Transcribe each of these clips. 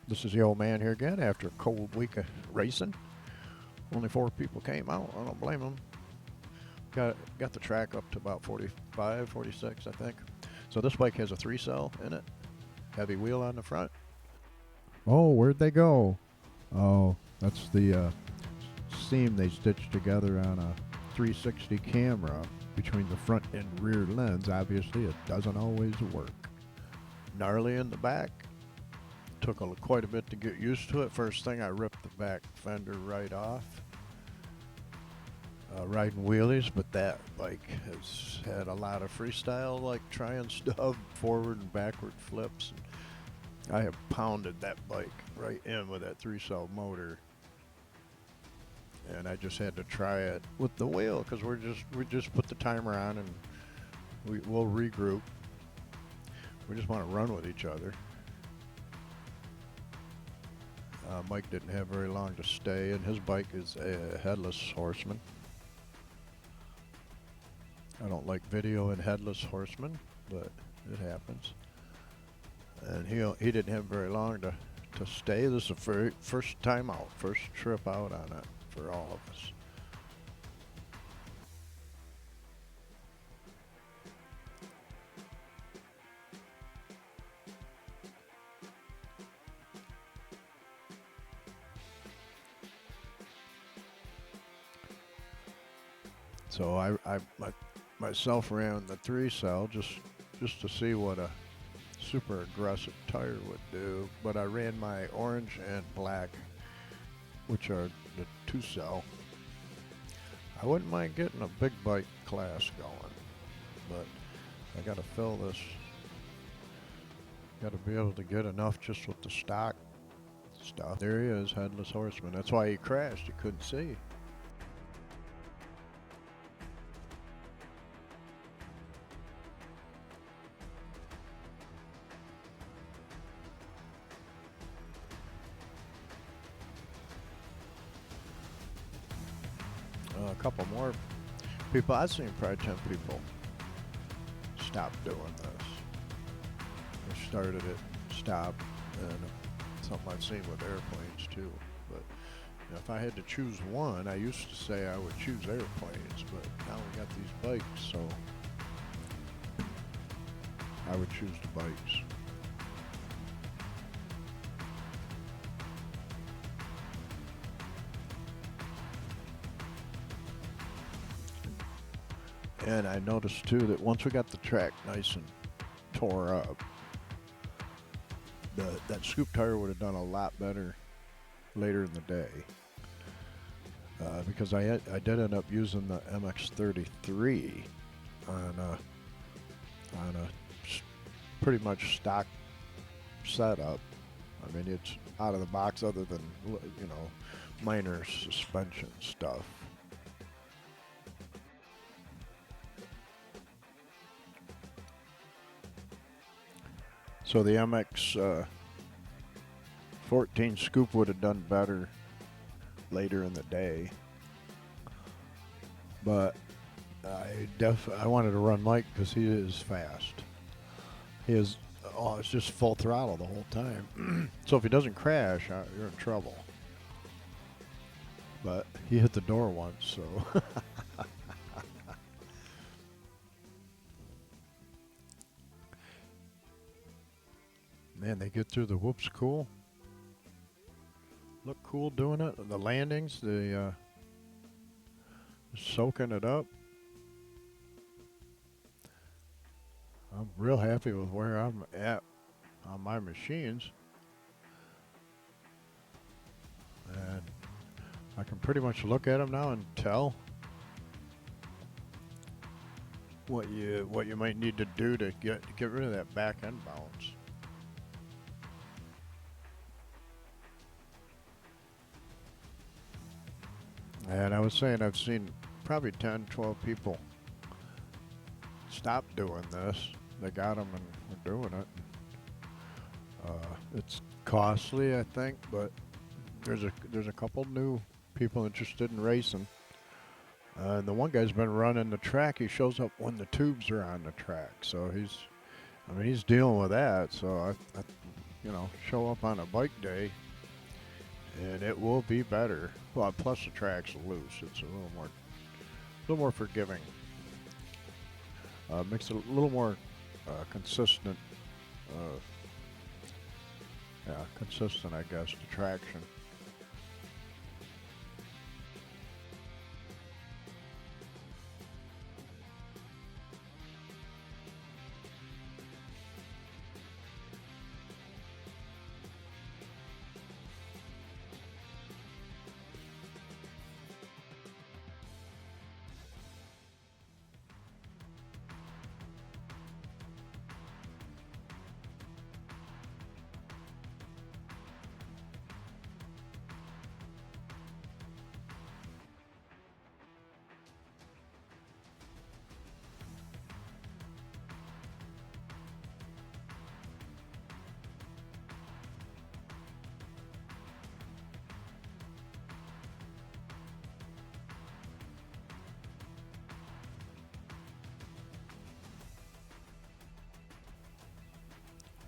This is the old man here again after a cold week of racing. Only 4 people came out. I don't blame them. Got the track up to about 45, 46, I think. So this bike has a 3-cell in it. Heavy wheel on the front. Oh, where'd they go? Oh, that's the seam they stitched together on a 360 camera between the front and rear lens. Obviously, it doesn't always work. Gnarly in the back. Took quite a bit to get used to it. First thing, I ripped the back fender right off. Riding wheelies, but that bike has had a lot of freestyle, like trying stuff, forward and backward flips. I have pounded that bike right in with that 3-cell motor, and I just had to try it with the wheel because we just put the timer on and we'll regroup. We just want to run with each other. Mike didn't have very long to stay, and his bike is a headless horseman. I don't like video in headless horsemen, but it happens. And he didn't have very long to stay. This is the first time out, first trip out on it for all of us. So I myself ran the 3-cell just to see what a super aggressive tire would do, but I ran my orange and black, which are the 2-cell. I wouldn't mind getting a big bike class going, but I gotta fill this. Gotta be able to get enough just with the stock stuff. There he is, headless horseman. That's why he crashed. You couldn't see. A couple more people. I've seen probably 10 people stop doing this. They started it, stopped, and something I've seen with airplanes too. But if I had to choose one, I used to say I would choose airplanes, but now we got these bikes, so I would choose the bikes. And I noticed too that once we got the track nice and tore up, that scoop tire would have done a lot better later in the day. Because I did end up using the MX-33 on a pretty much stock setup. I mean, it's out of the box other than, minor suspension stuff. So the MX 14 scoop would have done better later in the day, but I wanted to run Mike because he is fast. It's just full throttle the whole time. So if he doesn't crash, you're in trouble. But he hit the door once, so. Man, they get through the whoops cool. Look cool doing it. The landings, soaking it up. I'm real happy with where I'm at on my machines. And I can pretty much look at them now and tell what you might need to do to get rid of that back end bounce. And I was saying I've seen probably 10, 12 people stop doing this. They got them and are doing it. It's costly, I think, but there's a couple new people interested in racing. And the one guy's been running the track. He shows up when the tubes are on the track, so he's dealing with that. So show up on a bike day and it will be better. Well, plus the track's loose. It's a little more forgiving. Makes it a little more consistent. Uh, consistent, I guess, the traction.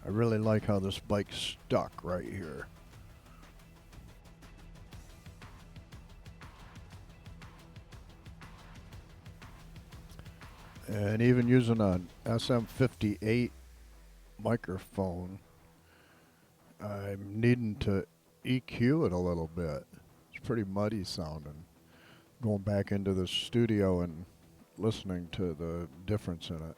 I really like how this bike's stuck right here. And even using an SM58 microphone, I'm needing to EQ it a little bit. It's pretty muddy sounding. Going back into the studio and listening to the difference in it.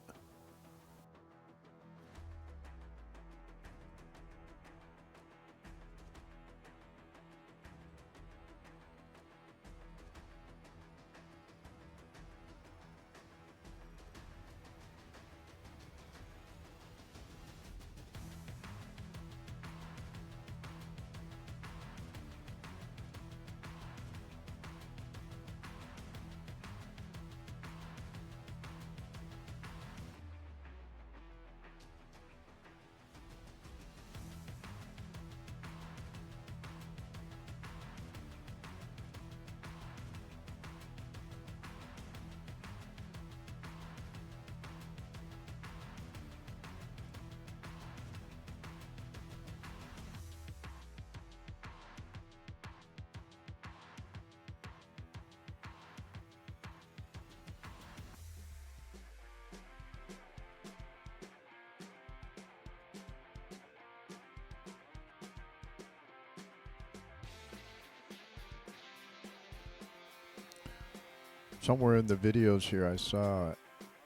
Somewhere in the videos here I saw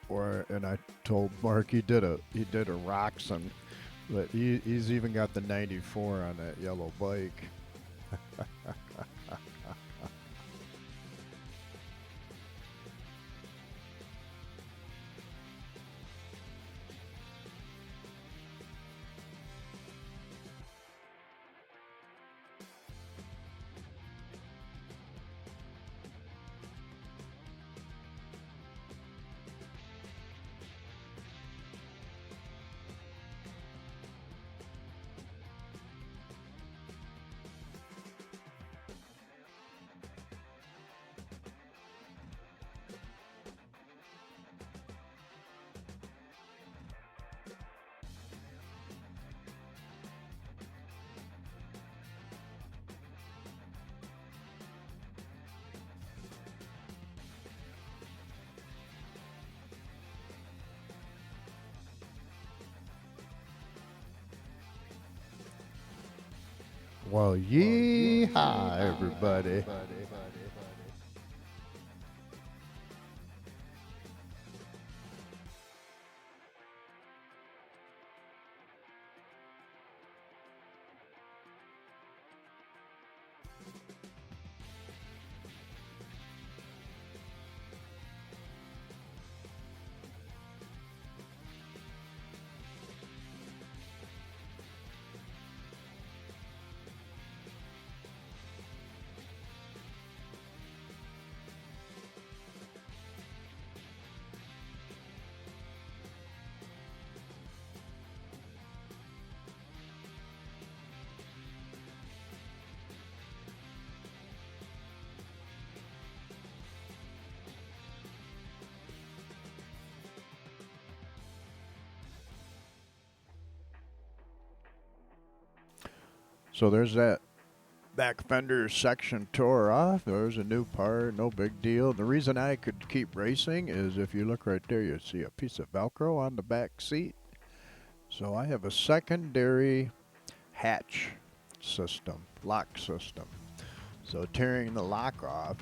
and I told Mark he did a Roxon, but he's even got the 94 on that yellow bike. Well, yeehaw, everybody. So there's that back fender section tore off. There's a new part, no big deal. The reason I could keep racing is if you look right there, you see a piece of Velcro on the back seat. So I have a secondary hatch system, lock system. So tearing the lock off,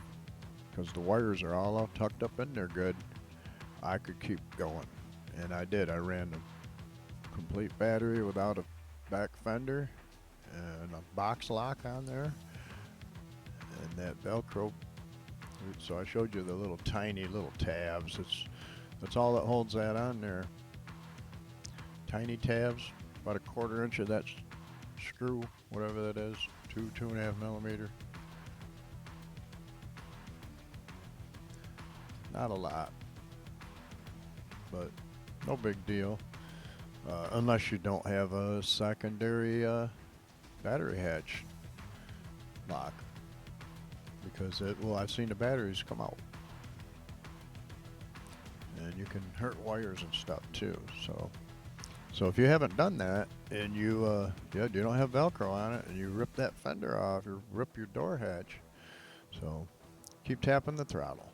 because the wires are all tucked up in there good, I could keep going. And I did. I ran a complete battery without a back fender and a box lock on there and that Velcro. So I showed you the little tiny little tabs. That's all that holds that on there. Tiny tabs, about a 1/4 inch of that screw, whatever that is, 2.5 millimeter. Not a lot, but no big deal, unless you don't have a secondary battery hatch lock, because I've seen the batteries come out and you can hurt wires and stuff too. So if you haven't done that and you don't have Velcro on it and you rip that fender off or rip your door hatch, so keep tapping the throttle.